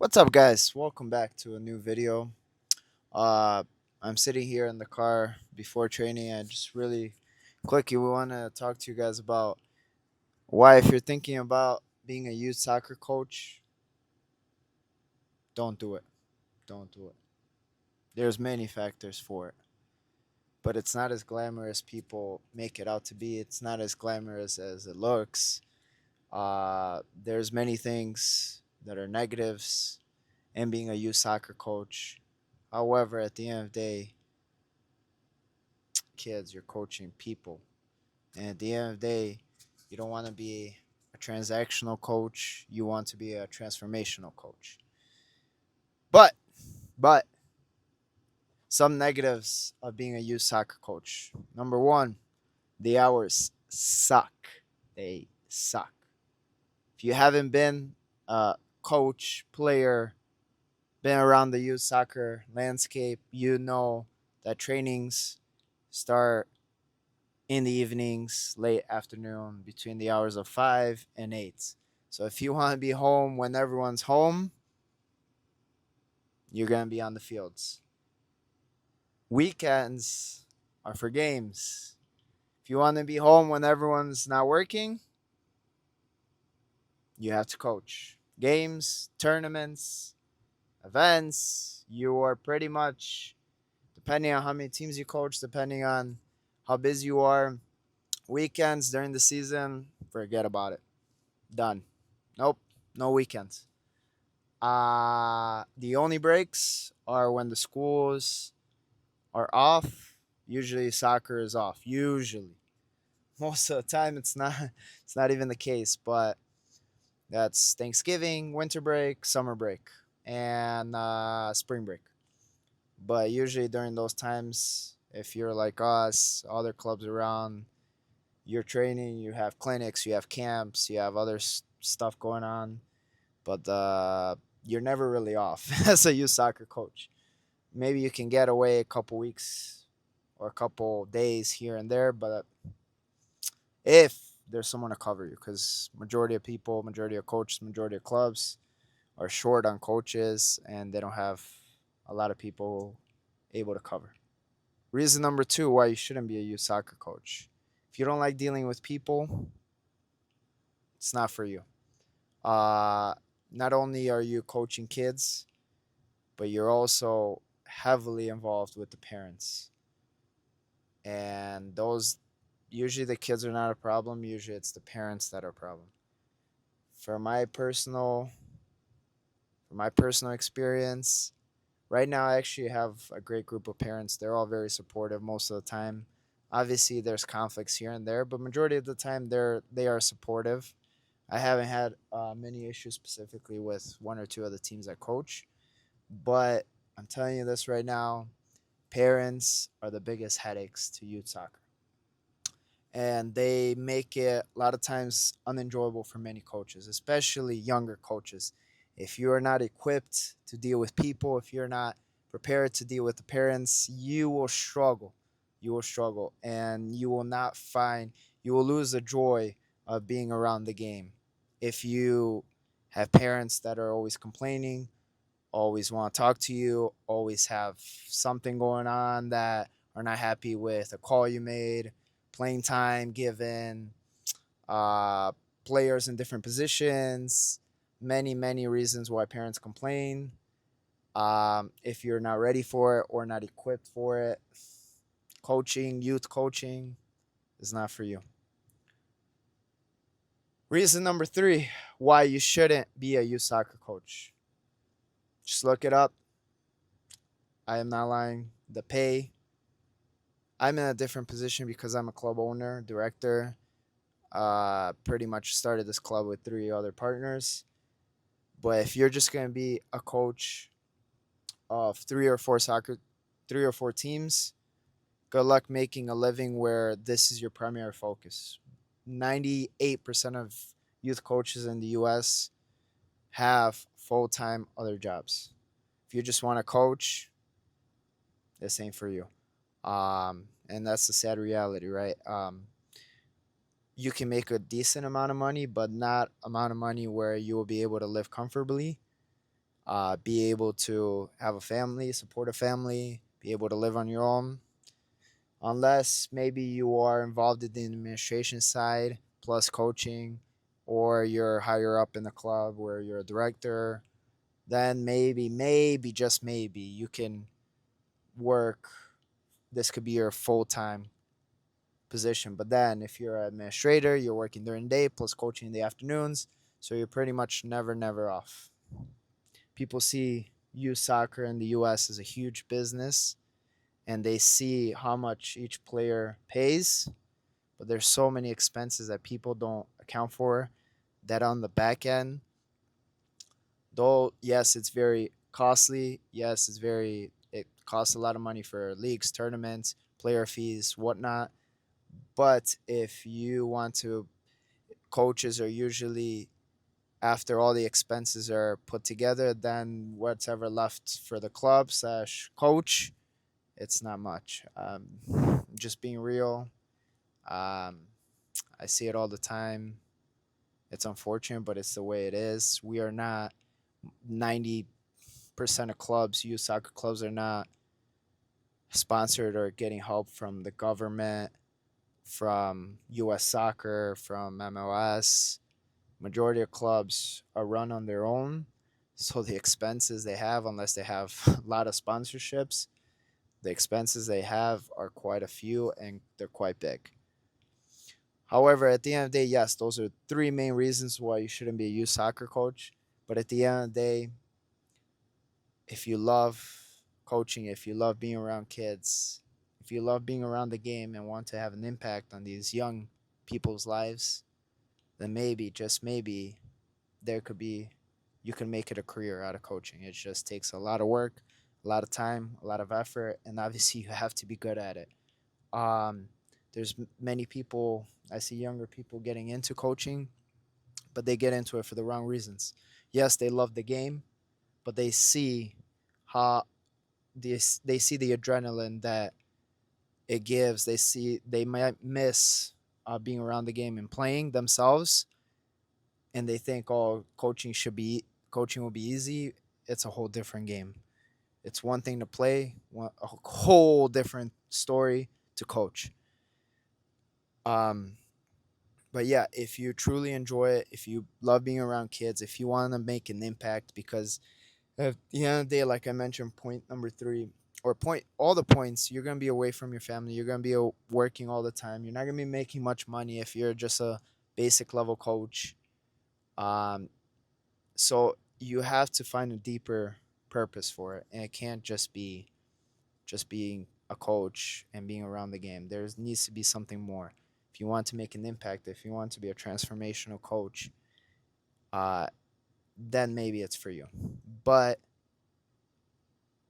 What's up, guys? Welcome back to a new video. Uh, I'm sitting here in the car before training, and just really quickly, we want to talk to you guys about why, if you're thinking about being a youth soccer coach, don't do it. Don't do it. There's many factors for it, but it's not as glamorous people make it out to be. It's not as glamorous as it looks. There's many things that are negatives in being a youth soccer coach. However, at the end of the day, kids, you're coaching people. And at the end of the day, you don't want to be a transactional coach. You want to be a transformational coach. But some negatives of being a youth soccer coach. Number one, the hours suck. They suck. If you haven't been a coach, player, been around the youth soccer landscape, you know that trainings start in the evenings, late afternoon, between the hours of 5 and 8. So if you want to be home when everyone's home, you're going to be on the fields. Weekends are for games. If you want to be home when everyone's not working, you have to coach. Games, tournaments, events, you are pretty much, depending on how many teams you coach, depending on how busy you are, weekends during the season, forget about it. Done. Nope, no weekends. The only breaks are when the schools are off. Usually soccer is off. Usually. Most of the time it's not it's not even the case, but that's Thanksgiving, winter break, summer break, and spring break. But usually during those times, if you're like us, other clubs around, you're training, you have clinics, you have camps, you have other stuff going on, but you're never really off as a youth soccer coach. Maybe you can get away a couple weeks or a couple days here and there, but if there's someone to cover you, because majority of people, majority of coaches, majority of clubs are short on coaches and they don't have a lot of people able to cover. Reason number two why you shouldn't be a youth soccer coach. If you don't like dealing with people, it's not for you. Uh, Not only are you coaching kids, but you're also heavily involved with the parents. And those usually the kids are not a problem, usually it's the parents that are a problem. For my personal for my personal experience, right now I actually have a great group of parents. They're all very supportive most of the time. Obviously there's conflicts here and there, but majority of the time they are supportive. I haven't had many issues specifically with one or two of the teams I coach, but I'm telling you this right now, parents are the biggest headaches to youth soccer. And they make it a lot of times unenjoyable for many coaches, especially younger coaches. If you are not equipped to deal with people, if you're not prepared to deal with the parents, you will struggle. You will struggle, and you will lose the joy of being around the game. If you have parents that are always complaining, always want to talk to you, always have something going on that are not happy with a call you made, playing time given, uh, players in different positions, many reasons why parents complain. If you're not ready for it or not equipped for it, youth coaching is not for you. Reason number three why you shouldn't be a youth soccer coach. Just look it up. I am not lying. The pay, I'm in a different position because I'm a club owner, director. Pretty much started this club with three other partners. But if you're just going to be a coach of three or four teams, good luck making a living where this is your primary focus. 98% of youth coaches in the US have full time other jobs. If you just want to coach, this ain't for you. And that's the sad reality, right? You can make a decent amount of money, but not amount of money where you will be able to live comfortably. be able to have a family, support a family, be able to live on your own. Unless maybe you are involved in the administration side plus coaching, or you're higher up in the club where you're a director, then maybe, just maybe, you can work. This could be your full time position. But then if you're an administrator, you're working during the day plus coaching in the afternoons. So you're pretty much never off. People see youth soccer in the US as a huge business, and they see how much each player pays, but there's so many expenses that people don't account for, that on the back end, though yes, it's very costly. Yes, it costs a lot of money for leagues, tournaments, player fees, whatnot. But if you want to, coaches are usually, after all the expenses are put together, then what's ever left for the club slash coach, it's not much. Just being real, um, I see it all the time. It's unfortunate, but it's the way it is. We are not 90% of clubs, youth soccer clubs, are not sponsored or getting help from the government, from US Soccer, from MLS. Majority of clubs are run on their own. So the expenses they have, unless they have a lot of sponsorships, the expenses they have are quite a few, and they're quite big. However, at the end of the day, yes, those are three main reasons why you shouldn't be a youth soccer coach. But at the end of the day, if you love coaching, if you love being around kids, if you love being around the game and want to have an impact on these young people's lives, then maybe, just maybe, there could be, you can make it a career out of coaching. It just takes a lot of work, a lot of time, a lot of effort, and obviously you have to be good at it. Um, there's many people, I see younger people getting into coaching, but they get into it for the wrong reasons. Yes, they love the game, but they see how they see the adrenaline that it gives. They might miss being around the game and playing themselves, and they think, oh, coaching will be easy. It's a whole different game. It's one thing to play, a whole different story to coach. Um, but yeah, if you truly enjoy it, if you love being around kids, if you want to make an impact, because at the end of the day, like I mentioned, point number three, or point all the points, you're gonna be away from your family. You're gonna be working all the time. You're not gonna be making much money if you're just a basic level coach. Um, so you have to find a deeper purpose for it, and it can't just be just being a coach and being around the game. There needs to be something more. If you want to make an impact, if you want to be a transformational coach, uh, then maybe it's for you. But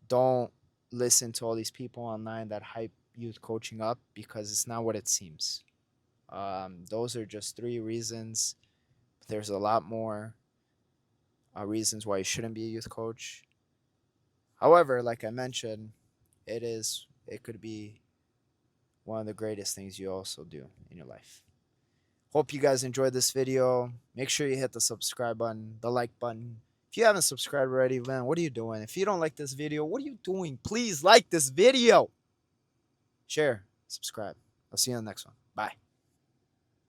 don't listen to all these people online that hype youth coaching up, because it's not what it seems. Those are just three reasons. There's a lot more reasons why you shouldn't be a youth coach. However, like I mentioned, it could be one of the greatest things you also do in your life. Hope you guys enjoyed this video. Make sure you hit the subscribe button, the like button. If you haven't subscribed already, man, what are you doing? If you don't like this video, what are you doing? Please like this video. Share, subscribe. I'll see you in the next one.